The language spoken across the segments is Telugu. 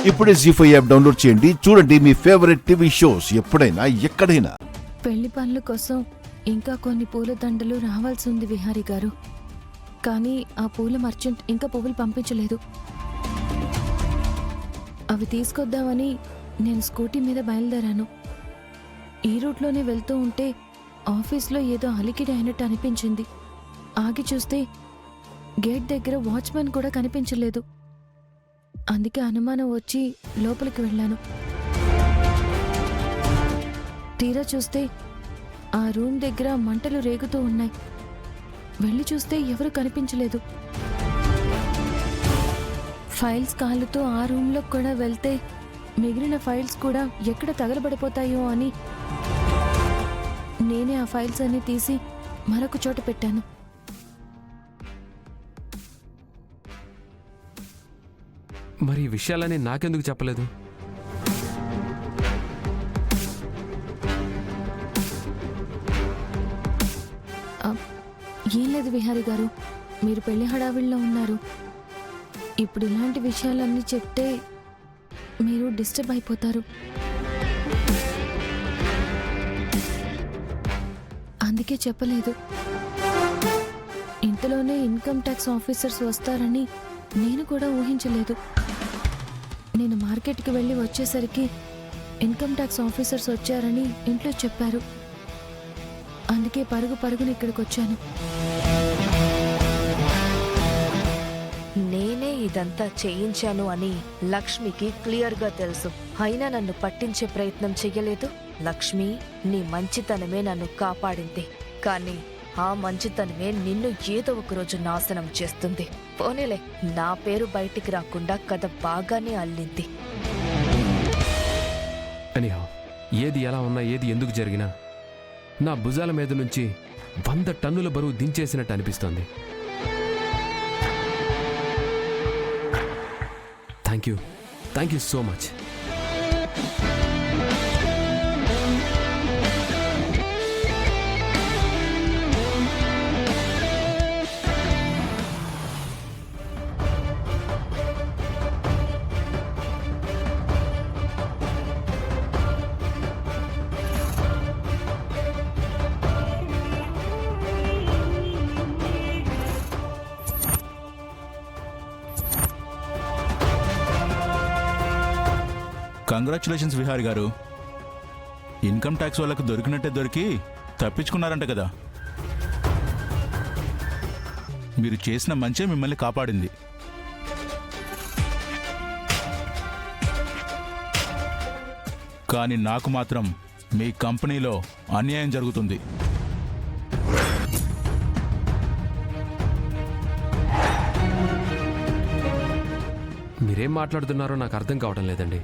ఇప్పుడే జీ5 యాప్ డౌన్లోడ్ చేయండి. చూడండి మీ ఫేవరెట్ టీవీ షోస్ ఎప్పుడైనా ఎక్కడైనా. పెళ్లి పనుల కోసం ఇంకా కొన్ని పూల దండలు రావాల్సి ఉంది విహారీ గారు. కానీ ఆ పూల మర్చెంట్ ఇంకా పువ్వులు పంపించలేదు. అవి తీసుకొద్దామని నేను స్కూటీ మీద బయలుదేరాను. ఈ రూట్లోనే వెళ్తూ ఉంటే ఆఫీస్లో ఏదో అలికిడి అయినట్టు అనిపించింది. ఆగి చూస్తే గేట్ దగ్గర వాచ్మెన్ కూడా కనిపించలేదు. అందుకే అనుమానం వచ్చి లోపలికి వెళ్ళాను. తీరా చూస్తే ఆ రూమ్ దగ్గర మంటలు రేగుతూ ఉన్నాయి. వెళ్ళి చూస్తే ఎవరు కనిపించలేదు. ఫైల్స్ కాలుతూ ఆ రూమ్లో కూడా వెళ్తే మిగిలిన ఫైల్స్ కూడా ఎక్కడ తగలబడిపోతాయో అని నేనే ఆ ఫైల్స్ అన్ని తీసి మరొక చోట పెట్టాను. మరి ఈ విషయాలని నాకెందుకు చెప్పలేదు? ఏం లేదు విహారీ గారు, మీరు పెళ్లి హడావిడిలో ఉన్నారు. ఇప్పుడు ఇలాంటి విషయాలన్నీ చెప్తే మీరు డిస్టర్బ్ అయిపోతారు. అందుకే చెప్పలేదు. ఇంతలోనే ఇన్కమ్ ట్యాక్స్ ఆఫీసర్స్ వస్తారని నేను కూడా ఊహించలేదు. నేను మార్కెట్కి వెళ్ళి వచ్చేసరికి ఇన్కమ్ ట్యాక్స్ ఆఫీసర్స్ వచ్చారని ఇంట్లో చెప్పారు. అందుకే పరుగున ఇక్కడికి వచ్చాను. నేనే ఇదంతా చేయించాను అని లక్ష్మికి క్లియర్గా తెలుసు. అయినా నన్ను పట్టించే ప్రయత్నం చెయ్యలేదు. లక్ష్మి, నీ మంచితనమే నన్ను కాపాడింది. కానీ ఆ మంచితనమే నిన్ను ఏదో ఒకరోజు నాశనం చేస్తుంది. పోనీలే, నా పేరు బయటికి రాకుండా కథ బాగానే అల్లింది. అనిహా, ఏది ఎలా ఉన్నా, ఏది ఎందుకు జరిగినా నా భుజాల మీద నుంచి 100 టన్నుల బరువు దించేసినట్టు అనిపిస్తోంది. Thank you so much. Congratulations Vihari గారు. ఇన్కమ్ ట్యాక్స్ వాళ్ళకు దొరికినట్టే దొరికి తప్పించుకున్నారంట కదా. మీరు చేసిన మంచే మిమ్మల్ని కాపాడింది. కానీ నాకు మాత్రం మీ కంపెనీలో అన్యాయం జరుగుతుంది. మీరేం మాట్లాడుతున్నారో నాకు అర్థం కావడం లేదండి.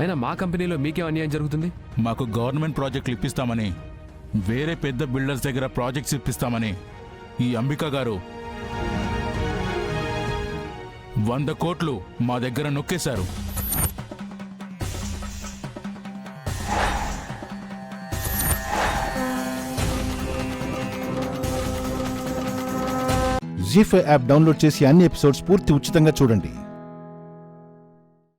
అయినా మా కంపెనీలో మీకేం అన్యాయం జరుగుతుంది? మాకు గవర్నమెంట్ ప్రాజెక్టులు ఇప్పిస్తామని, వేరే పెద్ద బిల్డర్స్ దగ్గర ప్రాజెక్ట్స్ ఇప్పిస్తామని ఈ అంబికా గారు 100 కోట్లు మా దగ్గర నొక్కేశారు. జీ5 యాప్ డౌన్లోడ్ చేసి అన్ని ఎపిసోడ్స్ పూర్తి ఉచితంగా చూడండి.